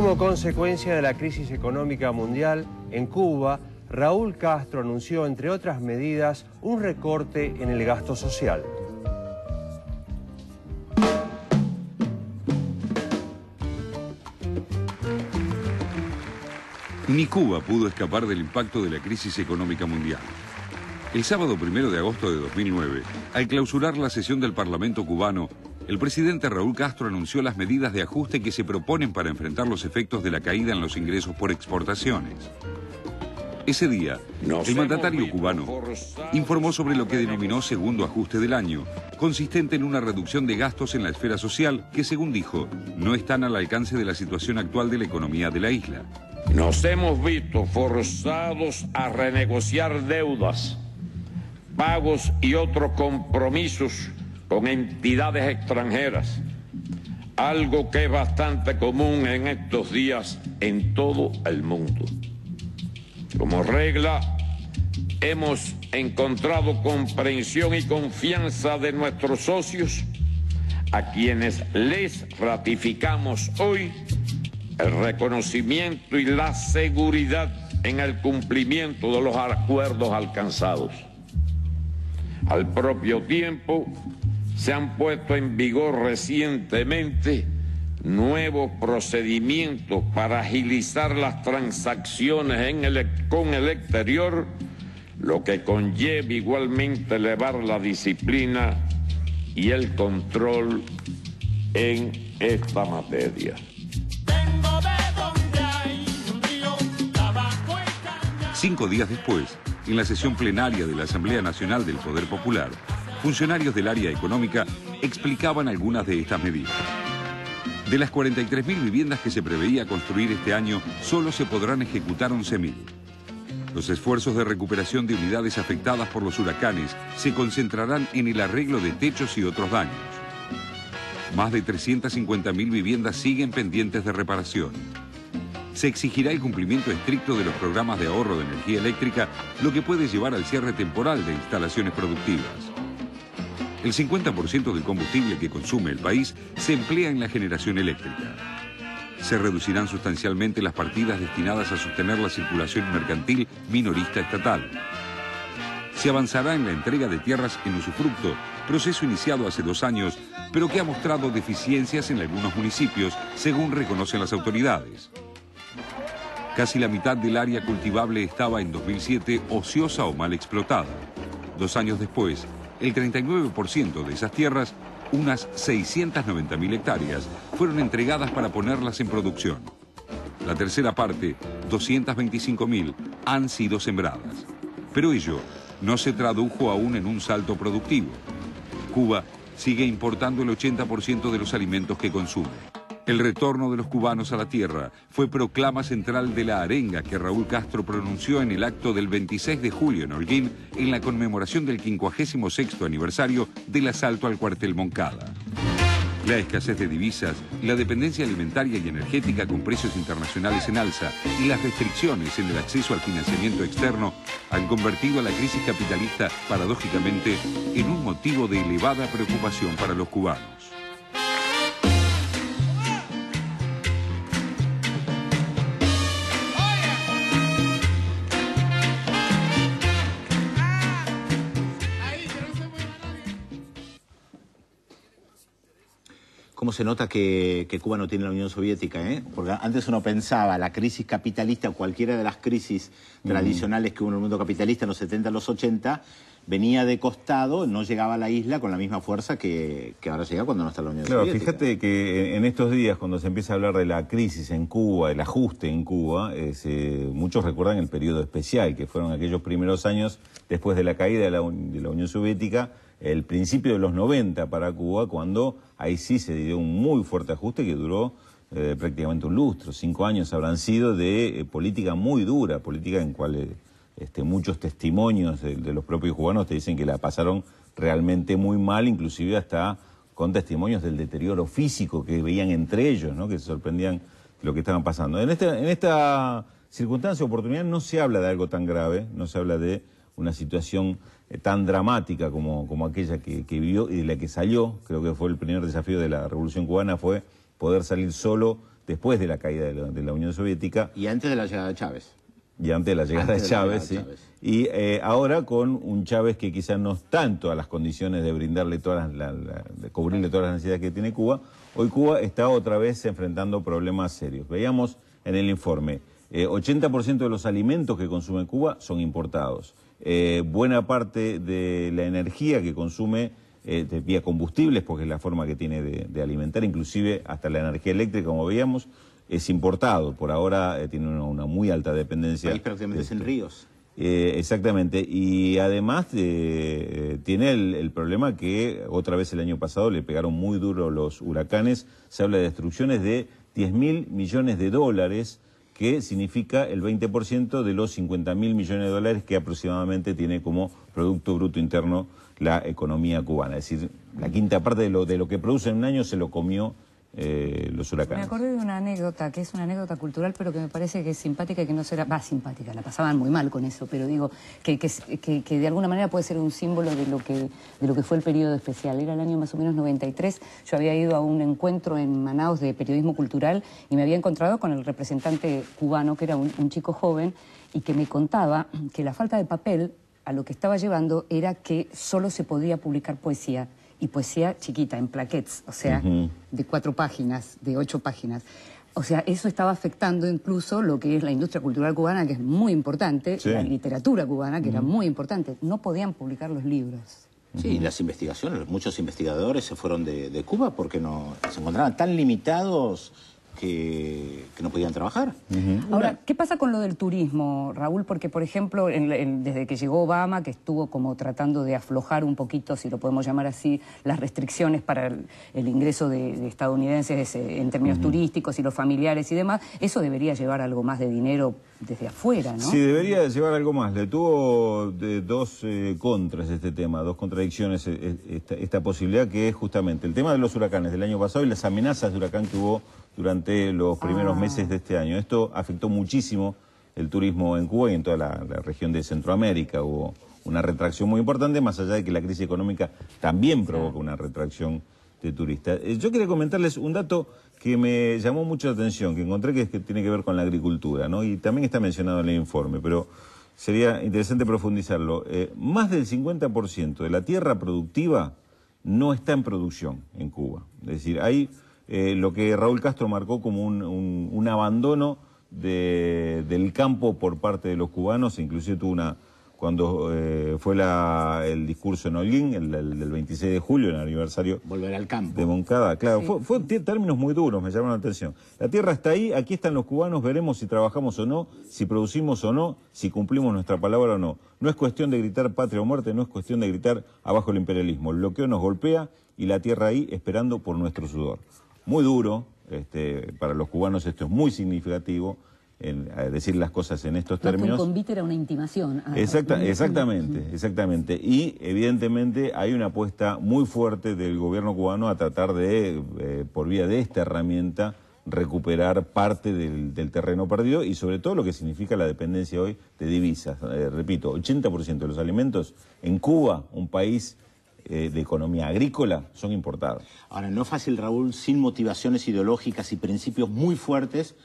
Como consecuencia de la crisis económica mundial, en Cuba, Raúl Castro anunció, entre otras medidas, un recorte en el gasto social. Ni Cuba pudo escapar del impacto de la crisis económica mundial. El sábado 1 de agosto de 2009, al clausurar la sesión del Parlamento cubano, el presidente Raúl Castro anunció las medidas de ajuste que se proponen para enfrentar los efectos de la caída en los ingresos por exportaciones. Ese día, el mandatario cubano informó sobre lo que denominó segundo ajuste del año, consistente en una reducción de gastos en la esfera social que, según dijo, no están al alcance de la situación actual de la economía de la isla. Nos hemos visto forzados a renegociar deudas, pagos y otros compromisos con entidades extranjeras, algo que es bastante común en estos días en todo el mundo. Como regla, hemos encontrado comprensión y confianza de nuestros socios, a quienes les ratificamos hoy el reconocimiento y la seguridad en el cumplimiento de los acuerdos alcanzados. Al propio tiempo, se han puesto en vigor recientemente nuevos procedimientos para agilizar las transacciones con el exterior, lo que conlleva igualmente elevar la disciplina y el control en esta materia. 5 días después, en la sesión plenaria de la Asamblea Nacional del Poder Popular, funcionarios del área económica explicaban algunas de estas medidas. De las 43.000 viviendas que se preveía construir este año, solo se podrán ejecutar 11.000. Los esfuerzos de recuperación de unidades afectadas por los huracanes se concentrarán en el arreglo de techos y otros daños. Más de 350.000 viviendas siguen pendientes de reparación. Se exigirá el cumplimiento estricto de los programas de ahorro de energía eléctrica, lo que puede llevar al cierre temporal de instalaciones productivas. El 50% del combustible que consume el país se emplea en la generación eléctrica. Se reducirán sustancialmente las partidas destinadas a sostener la circulación mercantil minorista estatal. Se avanzará en la entrega de tierras en usufructo, proceso iniciado hace 2 años, pero que ha mostrado deficiencias en algunos municipios, según reconocen las autoridades. Casi la mitad del área cultivable estaba en 2007 ociosa o mal explotada. 2 años después, el 39% de esas tierras, unas 690.000 hectáreas, fueron entregadas para ponerlas en producción. La tercera parte, 225.000, han sido sembradas. Pero ello no se tradujo aún en un salto productivo. Cuba sigue importando el 80% de los alimentos que consume. El retorno de los cubanos a la tierra fue proclama central de la arenga que Raúl Castro pronunció en el acto del 26 de julio en Holguín, en la conmemoración del 56º aniversario del asalto al cuartel Moncada. La escasez de divisas, la dependencia alimentaria y energética con precios internacionales en alza y las restricciones en el acceso al financiamiento externo han convertido a la crisis capitalista, paradójicamente, en un motivo de elevada preocupación para los cubanos. ¿Cómo se nota que Cuba no tiene la Unión Soviética? Porque antes uno pensaba la crisis capitalista, cualquiera de las crisis tradicionales que hubo en el mundo capitalista en los 70, los 80, venía de costado, no llegaba a la isla con la misma fuerza que ahora llega cuando no está la Unión Soviética. Fíjate que en estos días, cuando se empieza a hablar de la crisis en Cuba, el ajuste en Cuba, muchos recuerdan el periodo especial, que fueron aquellos primeros años después de la caída de la Unión Soviética, el principio de los 90 para Cuba, cuando ahí sí se dio un muy fuerte ajuste que duró prácticamente un lustro. 5 años habrán sido de política muy dura, política en cual muchos testimonios de los propios cubanos te dicen que la pasaron realmente muy mal, inclusive hasta con testimonios del deterioro físico que veían entre ellos, ¿no? Que se sorprendían lo que estaban pasando. En esta circunstancia, oportunidad, no se habla de algo tan grave, no se habla de una situación tan dramática como aquella que vivió y de la que salió. Creo que fue el primer desafío de la Revolución Cubana, fue poder salir solo después de la caída de la Unión Soviética. Y antes de la llegada de Chávez. Y antes de la llegada de Chávez, sí. Y ahora con un Chávez que quizás no está en todas las condiciones de brindarle de cubrirle todas las necesidades que tiene Cuba. Hoy Cuba está otra vez enfrentando problemas serios. Veíamos en el informe, 80% de los alimentos que consume Cuba son importados. Buena parte de la energía que consume vía combustibles, porque es la forma que tiene de alimentar, inclusive hasta la energía eléctrica, como veíamos, es importado. Por ahora tiene una muy alta dependencia. País prácticamente sin ríos. Exactamente. Y además tiene el problema que otra vez el año pasado le pegaron muy duro los huracanes. Se habla de destrucciones de 10.000 millones de dólares, que significa el 20% de los 50.000 millones de dólares que aproximadamente tiene como Producto Bruto Interno la economía cubana. Es decir, la quinta parte de lo que produce en un año se lo comió los huracanes. Me acordé de una anécdota, que es una anécdota cultural, pero que me parece que es simpática y que no será... simpática, la pasaban muy mal con eso, pero digo que de alguna manera puede ser un símbolo de lo que fue el periodo especial. Era el año más o menos 93, yo había ido a un encuentro en Manaos de periodismo cultural y me había encontrado con el representante cubano, que era un chico joven, y que me contaba que la falta de papel a lo que estaba llevando era que solo se podía publicar poesía. Y poesía chiquita, en plaquettes, o sea, de 4 páginas, de 8 páginas. O sea, eso estaba afectando incluso lo que es la industria cultural cubana, que es muy importante, la literatura cubana, que era muy importante. No podían publicar los libros. Sí, las investigaciones, muchos investigadores se fueron de Cuba porque se encontraban tan limitados que no podían trabajar. Ahora, ¿qué pasa con lo del turismo, Raúl? Porque, por ejemplo, desde que llegó Obama, que estuvo como tratando de aflojar un poquito, si lo podemos llamar así, las restricciones para el ingreso de estadounidenses en términos turísticos y los familiares y demás, eso debería llevar algo más de dinero desde afuera, ¿no? Sí, debería llevar algo más. Le tuvo dos contras este tema, dos contradicciones esta posibilidad, que es justamente el tema de los huracanes del año pasado y las amenazas de huracán que hubo durante los primeros meses de este año. Esto afectó muchísimo el turismo en Cuba y en toda la región de Centroamérica. Hubo una retracción muy importante, más allá de que la crisis económica también provoca una retracción de turistas. Yo quería comentarles un dato que me llamó mucho la atención, que encontré que tiene que ver con la agricultura, ¿no? Y también está mencionado en el informe, pero sería interesante profundizarlo. Más del 50% de la tierra productiva no está en producción en Cuba. Es decir, hay lo que Raúl Castro marcó como un abandono del campo por parte de los cubanos. Inclusive tuvo cuando fue el discurso en Holguín, el del 26 de julio, el aniversario volver al campo de Moncada. Claro, sí. fue términos muy duros, me llamaron la atención. La tierra está ahí, aquí están los cubanos, veremos si trabajamos o no, si producimos o no, si cumplimos nuestra palabra o no. No es cuestión de gritar patria o muerte, no es cuestión de gritar abajo el imperialismo. El bloqueo nos golpea y la tierra ahí esperando por nuestro sudor. Muy duro, para los cubanos esto es muy significativo, decir las cosas en estos términos. Un convite era una intimación. Exactamente. Y evidentemente hay una apuesta muy fuerte del gobierno cubano a tratar de, por vía de esta herramienta, recuperar parte del terreno perdido y sobre todo lo que significa la dependencia hoy de divisas. Repito, 80% de los alimentos en Cuba, un país de economía agrícola, son importados. Ahora, no es fácil, Raúl, sin motivaciones ideológicas y principios muy fuertes,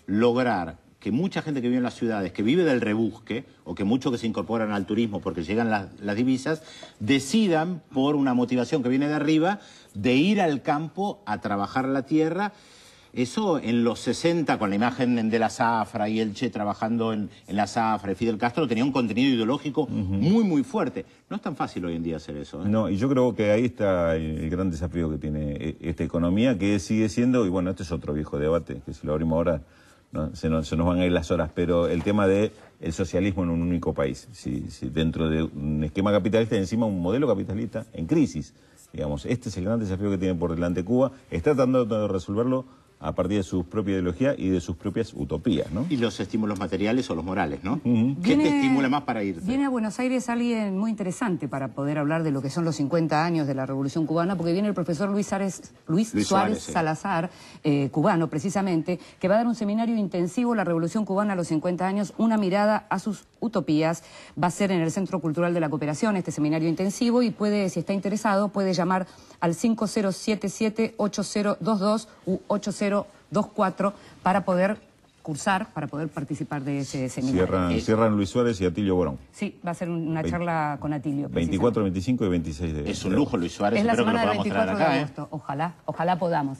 lograr que mucha gente que vive en las ciudades, que vive del rebusque, o que muchos que se incorporan al turismo porque llegan las divisas, decidan, por una motivación que viene de arriba, de ir al campo a trabajar la tierra. Eso en los 60, con la imagen de la zafra y el Che trabajando en la zafra, y Fidel Castro, tenía un contenido ideológico muy fuerte. No es tan fácil hoy en día hacer eso, ¿eh? No, y yo creo que ahí está el gran desafío que tiene esta economía, que sigue siendo, y bueno, este es otro viejo debate, que si lo abrimos ahora se nos van a ir las horas, pero el tema del socialismo en un único país. Si dentro de un esquema capitalista y encima un modelo capitalista en crisis, digamos, este es el gran desafío que tiene por delante Cuba. Está tratando de resolverlo a partir de su propia ideología y de sus propias utopías, ¿no? Y los estímulos materiales o los morales, ¿no? ¿Qué te estimula más para irte? Viene a Buenos Aires alguien muy interesante para poder hablar de lo que son los 50 años de la Revolución Cubana, porque viene el profesor Luis Suárez Salazar, cubano precisamente, que va a dar un seminario intensivo, La Revolución Cubana a los 50 años, una mirada a sus utopías. Va a ser en el Centro Cultural de la Cooperación este seminario intensivo y puede, si está interesado, puede llamar al 5077-8022 u 80 024 para poder cursar, para poder participar de ese seminario. Cierran Luis Suárez y Atilio Borón. Sí, va a ser una charla con Atilio. 24, 25 y 26 de... Es un lujo, Luis Suárez. Es la Espero que semana lo del podamos traer 24 de acá, agosto. Ojalá podamos.